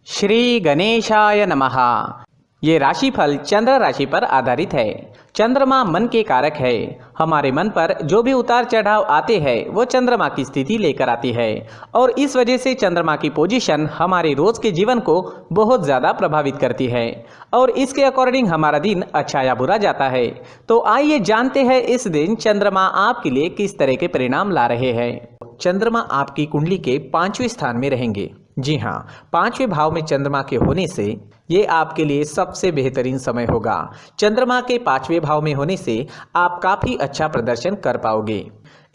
श्री गणेशाय नमः। ये राशिफल चंद्र राशि पर आधारित है। चंद्रमा मन के कारक है। हमारे मन पर जो भी उतार चढ़ाव आते हैं वो चंद्रमा की स्थिति लेकर आती है और इस वजह से चंद्रमा की पोजीशन हमारे रोज के जीवन को बहुत ज़्यादा प्रभावित करती है और इसके अकॉर्डिंग हमारा दिन अच्छा या बुरा जाता है। तो आइए जानते हैं इस दिन चंद्रमा आपके लिए किस तरह के परिणाम ला रहे हैं। चंद्रमा आपकी कुंडली के 5वें स्थान में रहेंगे। जी हाँ, 5वें भाव में चंद्रमा के होने से ये आपके लिए सबसे बेहतरीन समय होगा। चंद्रमा के 5वें भाव में होने से आप काफ़ी अच्छा प्रदर्शन कर पाओगे।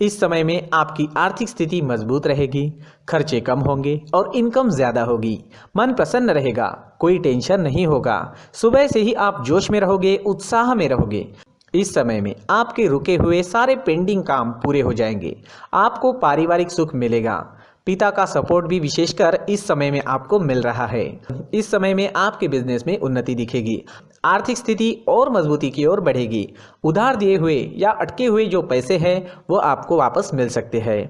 इस समय में आपकी आर्थिक स्थिति मजबूत रहेगी, खर्चे कम होंगे और इनकम ज़्यादा होगी। मन प्रसन्न रहेगा, कोई टेंशन नहीं होगा। सुबह से ही आप जोश में रहोगे, उत्साह में रहोगे। इस समय में आपके रुके हुए सारे पेंडिंग काम पूरे हो जाएंगे। आपको पारिवारिक सुख मिलेगा। पिता का सपोर्ट भी विशेषकर इस समय में आपको मिल रहा है। इस समय में आपके बिजनेस में उन्नति दिखेगी। आर्थिक स्थिति और मजबूती की ओर बढ़ेगी। उधार दिए हुए या अटके हुए जो पैसे हैं वो आपको वापस मिल सकते हैं।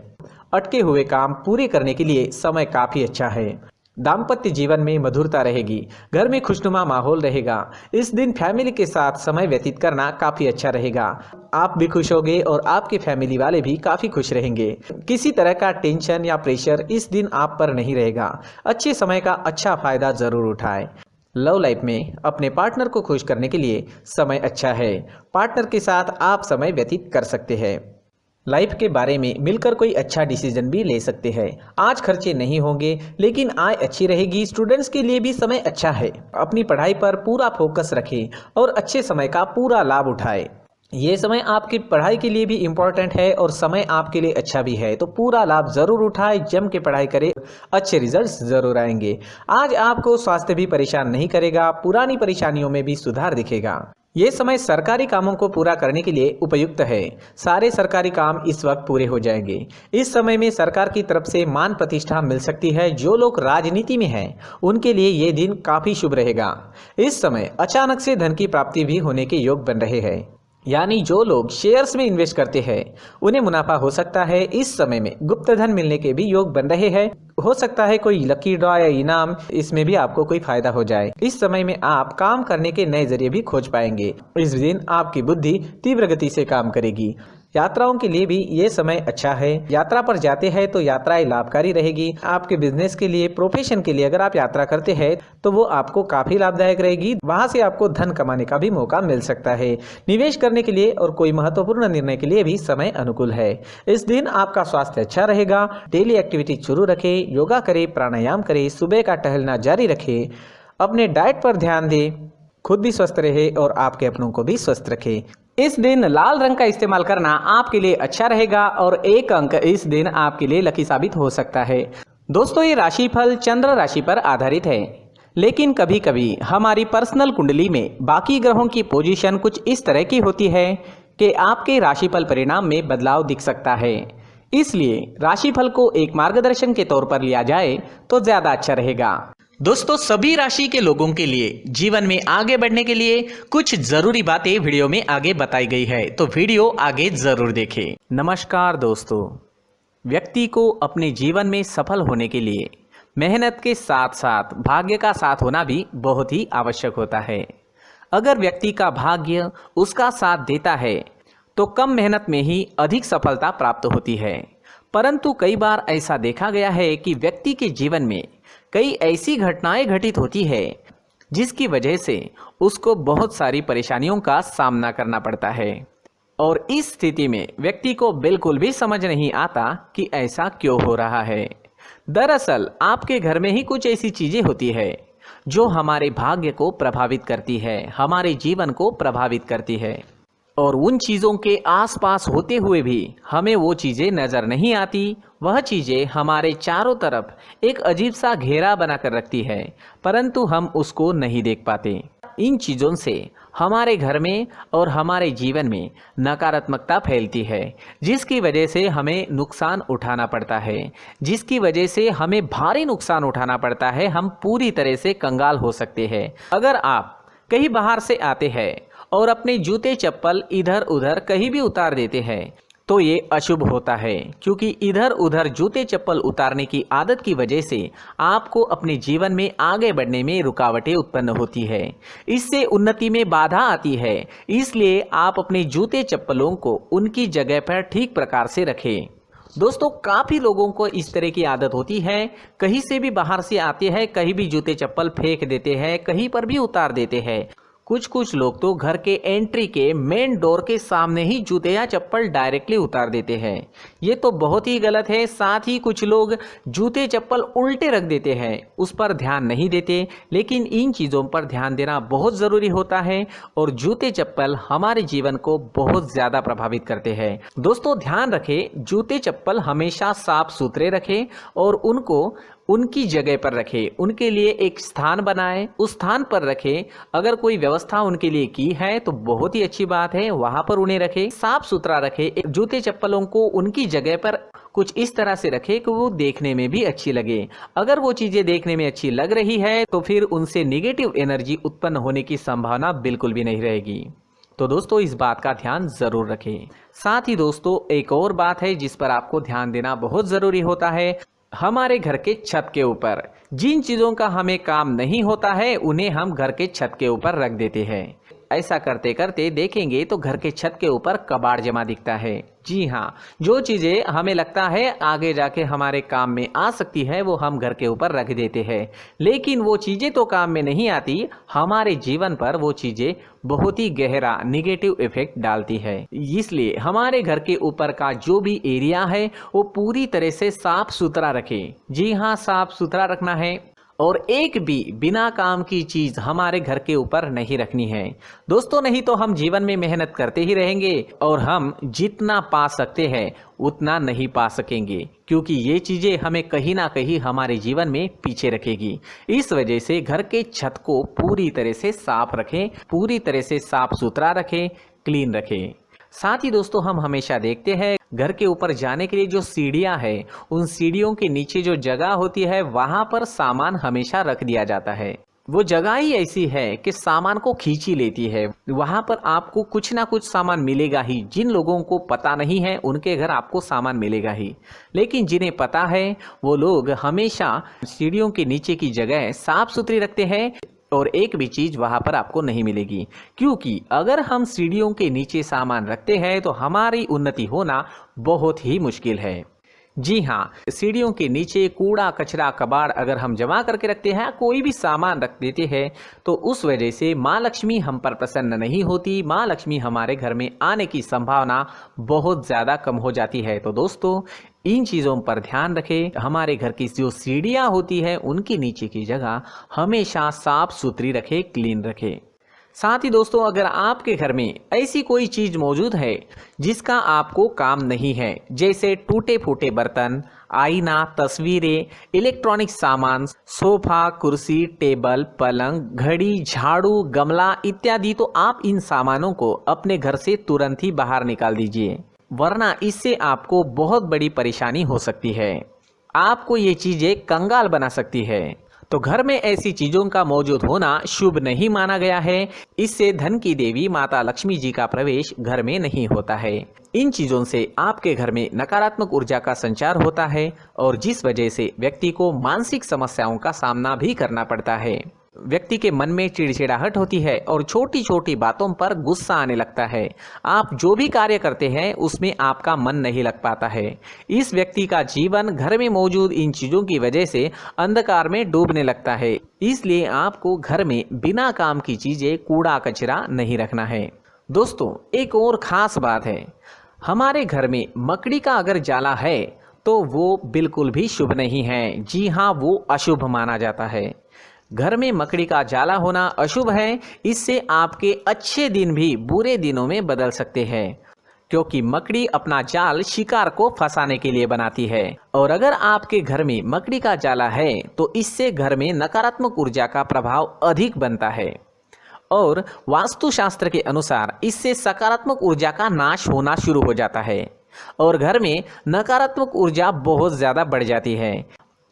अटके हुए काम पूरे करने के लिए समय काफ़ी अच्छा है। दाम्पत्य जीवन में मधुरता रहेगी। घर में खुशनुमा माहौल रहेगा। इस दिन फैमिली के साथ समय व्यतीत करना काफ़ी अच्छा रहेगा। आप भी खुश होंगे और आपके फैमिली वाले भी काफ़ी खुश रहेंगे। किसी तरह का टेंशन या प्रेशर इस दिन आप पर नहीं रहेगा। अच्छे समय का अच्छा फायदा ज़रूर उठाएं। लव लाइफ में अपने पार्टनर को खुश करने के लिए समय अच्छा है। पार्टनर के साथ आप समय व्यतीत कर सकते हैं। लाइफ के बारे में मिलकर कोई अच्छा डिसीजन भी ले सकते हैं। आज खर्चे नहीं होंगे लेकिन आय अच्छी रहेगी। स्टूडेंट्स के लिए भी समय अच्छा है। अपनी पढ़ाई पर पूरा फोकस रखें और अच्छे समय का पूरा लाभ उठाएं। ये समय आपकी पढ़ाई के लिए भी इम्पोर्टेंट है और समय आपके लिए अच्छा भी है, तो पूरा लाभ ज़रूर उठाएं। जम के पढ़ाई करें, अच्छे रिजल्ट्स ज़रूर आएंगे। आज आपको स्वास्थ्य भी परेशान नहीं करेगा। पुरानी परेशानियों में भी सुधार दिखेगा। ये समय सरकारी कामों को पूरा करने के लिए उपयुक्त है। सारे सरकारी काम इस वक्त पूरे हो जाएंगे। इस समय में सरकार की तरफ से मान प्रतिष्ठा मिल सकती है। जो लोग राजनीति में हैं उनके लिए ये दिन काफ़ी शुभ रहेगा। इस समय अचानक से धन की प्राप्ति भी होने के योग बन रहे हैं। यानी जो लोग शेयर्स में इन्वेस्ट करते हैं उन्हें मुनाफा हो सकता है। इस समय में गुप्त धन मिलने के भी योग बन रहे हैं। हो सकता है कोई लकी ड्रॉ या इनाम, इसमें भी आपको कोई फायदा हो जाए। इस समय में आप काम करने के नए जरिए भी खोज पाएंगे। इस दिन आपकी बुद्धि तीव्र गति से काम करेगी। यात्राओं के लिए भी ये समय अच्छा है। यात्रा पर जाते हैं तो यात्राएं लाभकारी रहेगी। आपके बिजनेस के लिए, प्रोफेशन के लिए अगर आप यात्रा करते हैं तो वो आपको काफ़ी लाभदायक रहेगी। वहाँ से आपको धन कमाने का भी मौका मिल सकता है। निवेश करने के लिए और कोई महत्वपूर्ण निर्णय के लिए भी समय अनुकूल है। इस दिन आपका स्वास्थ्य अच्छा रहेगा। डेली एक्टिविटी शुरू रखें, योगा करें, प्राणायाम करें, सुबह का टहलना जारी रखें। अपने डाइट पर ध्यान दें, खुद भी स्वस्थ रहे और आपके अपनों को भी स्वस्थ रखें। इस दिन लाल रंग का इस्तेमाल करना आपके लिए अच्छा रहेगा और 1 अंक इस दिन आपके लिए लकी साबित हो सकता है। दोस्तों, ये राशिफल चंद्र राशि पर आधारित है, लेकिन कभी कभी हमारी पर्सनल कुंडली में बाकी ग्रहों की पोजीशन कुछ इस तरह की होती है कि आपके राशिफल परिणाम में बदलाव दिख सकता है। इसलिए राशिफल को एक मार्गदर्शन के तौर पर लिया जाए तो ज़्यादा अच्छा रहेगा। दोस्तों, सभी राशि के लोगों के लिए जीवन में आगे बढ़ने के लिए कुछ जरूरी बातें वीडियो में आगे बताई गई है, तो वीडियो आगे जरूर देखें। नमस्कार दोस्तों, व्यक्ति को अपने जीवन में सफल होने के लिए मेहनत के साथ साथ भाग्य का साथ होना भी बहुत ही आवश्यक होता है। अगर व्यक्ति का भाग्य उसका साथ देता है तो कम मेहनत में ही अधिक सफलता प्राप्त होती है। परंतु कई बार ऐसा देखा गया है कि व्यक्ति के जीवन में कई ऐसी घटनाएं घटित होती है जिसकी वजह से उसको बहुत सारी परेशानियों का सामना करना पड़ता है और इस स्थिति में व्यक्ति को बिल्कुल भी समझ नहीं आता कि ऐसा क्यों हो रहा है। दरअसल आपके घर में ही कुछ ऐसी चीजें होती है जो हमारे भाग्य को प्रभावित करती है, हमारे जीवन को प्रभावित करती है और उन चीज़ों के आसपास होते हुए भी हमें वो चीज़ें नज़र नहीं आती। वह चीज़ें हमारे चारों तरफ एक अजीब सा घेरा बनाकर रखती है, परंतु हम उसको नहीं देख पाते। इन चीज़ों से हमारे घर में और हमारे जीवन में नकारात्मकता फैलती है, जिसकी वजह से हमें नुकसान उठाना पड़ता है, जिसकी वजह से हमें भारी नुकसान उठाना पड़ता है। हम पूरी तरह से कंगाल हो सकते हैं। अगर आप कहीं बाहर से आते हैं और अपने जूते चप्पल इधर उधर कहीं भी उतार देते हैं तो ये अशुभ होता है, क्योंकि इधर उधर जूते चप्पल उतारने की आदत की वजह से आपको अपने जीवन में आगे बढ़ने में रुकावटें उत्पन्न होती है। इससे उन्नति में बाधा आती है। इसलिए आप अपने जूते चप्पलों को उनकी जगह पर ठीक प्रकार से रखें। दोस्तों, काफ़ी लोगों को इस तरह की आदत होती है, कहीं से भी बाहर से आते हैं, कहीं भी जूते चप्पल फेंक देते हैं, कहीं पर भी उतार देते हैं। कुछ लोग तो घर के एंट्री के मेन डोर के सामने ही जूते या चप्पल डायरेक्टली उतार देते हैं। ये तो बहुत ही गलत है। साथ ही कुछ लोग जूते चप्पल उल्टे रख देते हैं, उस पर ध्यान नहीं देते। लेकिन इन चीज़ों पर ध्यान देना बहुत ज़रूरी होता है और जूते चप्पल हमारे जीवन को बहुत ज़्यादा प्रभावित करते हैं। दोस्तों, ध्यान रखें, जूते चप्पल हमेशा साफ सुथरे रखें और उनको उनकी जगह पर रखें। उनके लिए एक स्थान बनाएं, उस स्थान पर रखें। अगर कोई व्यवस्था उनके लिए की है तो बहुत ही अच्छी बात है, वहां पर उन्हें रखें, साफ सुथरा रखें। जूते चप्पलों को उनकी जगह पर कुछ इस तरह से रखें कि वो देखने में भी अच्छी लगे। अगर वो चीज़ें देखने में अच्छी लग रही है तो फिर उनसे निगेटिव एनर्जी उत्पन्न होने की संभावना बिल्कुल भी नहीं रहेगी। तो दोस्तों, इस बात का ध्यान ज़रूर रखें। साथ ही दोस्तों, एक और बात है जिस पर आपको ध्यान देना बहुत ज़रूरी होता है। हमारे घर के छत के ऊपर जिन चीज़ों का हमें काम नहीं होता है उन्हें हम घर के छत के ऊपर रख देते हैं। ऐसा करते करते देखेंगे तो घर के छत के ऊपर कबाड़ जमा दिखता है। जी हाँ, जो चीज़ें हमें लगता है आगे जाके हमारे काम में आ सकती है वो हम घर के ऊपर रख देते हैं, लेकिन वो चीज़ें तो काम में नहीं आती। हमारे जीवन पर वो चीज़ें बहुत ही गहरा निगेटिव इफेक्ट डालती है। इसलिए हमारे घर के ऊपर का जो भी एरिया है वो पूरी तरह से साफ सुथरा रखें। जी हाँ, साफ सुथरा रखना है और एक भी बिना काम की चीज हमारे घर के ऊपर नहीं रखनी है। दोस्तों, नहीं तो हम जीवन में मेहनत करते ही रहेंगे और हम जितना पा सकते हैं उतना नहीं पा सकेंगे, क्योंकि ये चीजें हमें कहीं ना कहीं हमारे जीवन में पीछे रखेगी। इस वजह से घर के छत को पूरी तरह से साफ रखें, पूरी तरह से साफ सुथरा रखें, क्लीन रखें। साथ ही दोस्तों, हम हमेशा देखते हैं घर के ऊपर जाने के लिए जो सीढ़ियां हैं, उन सीढ़ियों के नीचे जो जगह होती है वहां पर सामान हमेशा रख दिया जाता है। वो जगह ही ऐसी है कि सामान को खींच ही लेती है। वहां पर आपको कुछ ना कुछ सामान मिलेगा ही। जिन लोगों को पता नहीं है उनके घर आपको सामान मिलेगा ही, लेकिन जिन्हें पता है वो लोग हमेशा सीढ़ियों के नीचे की जगह साफ सुथरी रखते हैं और एक भी चीज वहां पर आपको नहीं मिलेगी। क्योंकि अगर हम सीढ़ियों के नीचे सामान रखते हैं तो हमारी उन्नति होना बहुत ही मुश्किल है। जी हाँ, सीढ़ियों के नीचे कूड़ा कचरा कबाड़ अगर हम जमा करके रखते हैं, कोई भी सामान रख देते हैं, तो उस वजह से माँ लक्ष्मी हम पर प्रसन्न नहीं होती। माँ लक्ष्मी हमारे घर में आने की संभावना बहुत ज़्यादा कम हो जाती है। तो दोस्तों, इन चीज़ों पर ध्यान रखें। हमारे घर की जो सीढ़ियाँ होती है उनके नीचे की जगह हमेशा साफ सुथरी रखें, क्लीन रखें। साथ ही दोस्तों, अगर आपके घर में ऐसी कोई चीज़ मौजूद है जिसका आपको काम नहीं है, जैसे टूटे फूटे बर्तन, आईना, तस्वीरें, इलेक्ट्रॉनिक सामान, सोफा, कुर्सी, टेबल, पलंग, घड़ी, झाड़ू, गमला इत्यादि, तो आप इन सामानों को अपने घर से तुरंत ही बाहर निकाल दीजिए, वरना इससे आपको बहुत बड़ी परेशानी हो सकती है। आपको ये चीज़ें कंगाल बना सकती है। तो घर में ऐसी चीजों का मौजूद होना शुभ नहीं माना गया है। इससे धन की देवी माता लक्ष्मी जी का प्रवेश घर में नहीं होता है। इन चीजों से आपके घर में नकारात्मक ऊर्जा का संचार होता है और जिस वजह से व्यक्ति को मानसिक समस्याओं का सामना भी करना पड़ता है। व्यक्ति के मन में चिड़चिड़ाहट होती है और छोटी छोटी बातों पर गुस्सा आने लगता है। आप जो भी कार्य करते हैं उसमें आपका मन नहीं लग पाता है। इस व्यक्ति का जीवन घर में मौजूद इन चीज़ों की वजह से अंधकार में डूबने लगता है। इसलिए आपको घर में बिना काम की चीज़ें, कूड़ा कचरा नहीं रखना है। दोस्तों, एक और ख़ास बात है, हमारे घर में मकड़ी का अगर जाला है तो वो बिल्कुल भी शुभ नहीं है। जी हाँ, वो अशुभ माना जाता है। घर में मकड़ी का जाला होना अशुभ है। इससे आपके अच्छे दिन भी बुरे दिनों में बदल सकते हैं, क्योंकि मकड़ी अपना जाल शिकार को फंसाने के लिए बनाती है। और अगर आपके घर में मकड़ी का जाला है तो इससे घर में नकारात्मक ऊर्जा का प्रभाव अधिक बनता है और वास्तुशास्त्र के अनुसार इससे सकारात्मक ऊर्जा का नाश होना शुरू हो जाता है और घर में नकारात्मक ऊर्जा बहुत ज़्यादा बढ़ जाती है।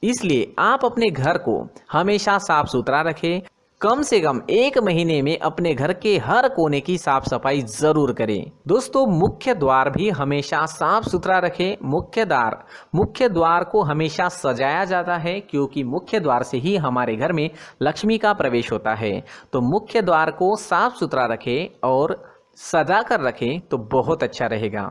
इसलिए आप अपने घर को हमेशा साफ सुथरा रखें, कम से कम 1 महीने में अपने घर के हर कोने की साफ सफाई जरूर करें। दोस्तों, मुख्य द्वार भी हमेशा साफ सुथरा रखें। मुख्य द्वार को हमेशा सजाया जाता है, क्योंकि मुख्य द्वार से ही हमारे घर में लक्ष्मी का प्रवेश होता है। तो मुख्य द्वार को साफ सुथरा रखें और सजा कर रखें तो बहुत अच्छा रहेगा।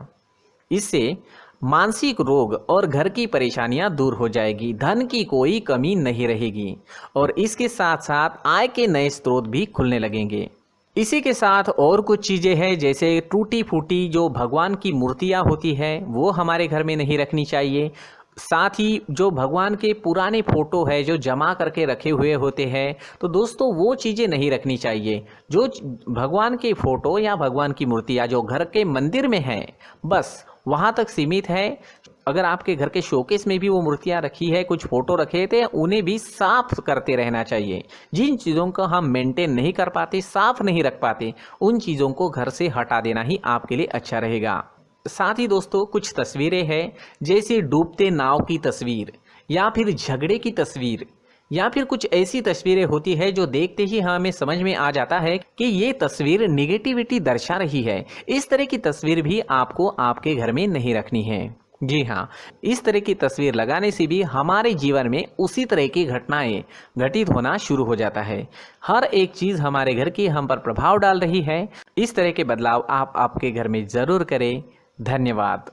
इससे मानसिक रोग और घर की परेशानियां दूर हो जाएगी, धन की कोई कमी नहीं रहेगी और इसके साथ साथ आय के नए स्रोत भी खुलने लगेंगे। इसी के साथ और कुछ चीज़ें हैं, जैसे टूटी फूटी जो भगवान की मूर्तियां होती है वो हमारे घर में नहीं रखनी चाहिए। साथ ही जो भगवान के पुराने फोटो है जो जमा करके रखे हुए होते हैं, तो दोस्तों वो चीज़ें नहीं रखनी चाहिए। जो भगवान के फोटो या भगवान की मूर्तियाँ जो घर के मंदिर में हैं, बस वहाँ तक सीमित है। अगर आपके घर के शोकेस में भी वो मूर्तियाँ रखी है, कुछ फोटो रखे थे, उन्हें भी साफ करते रहना चाहिए। जिन चीज़ों को हम मेंटेन नहीं कर पाते, साफ नहीं रख पाते, उन चीज़ों को घर से हटा देना ही आपके लिए अच्छा रहेगा। साथ ही दोस्तों, कुछ तस्वीरें हैं, जैसे डूबते नाव की तस्वीर या फिर झगड़े की तस्वीर या फिर कुछ ऐसी तस्वीरें होती है जो देखते ही हमें समझ में आ जाता है कि ये तस्वीर निगेटिविटी दर्शा रही है। इस तरह की तस्वीर भी आपको आपके घर में नहीं रखनी है। जी हाँ, इस तरह की तस्वीर लगाने से भी हमारे जीवन में उसी तरह की घटनाएं घटित होना शुरू हो जाता है। हर एक चीज़ हमारे घर की हम पर प्रभाव डाल रही है। इस तरह के बदलाव आप आपके घर में ज़रूर करें। धन्यवाद।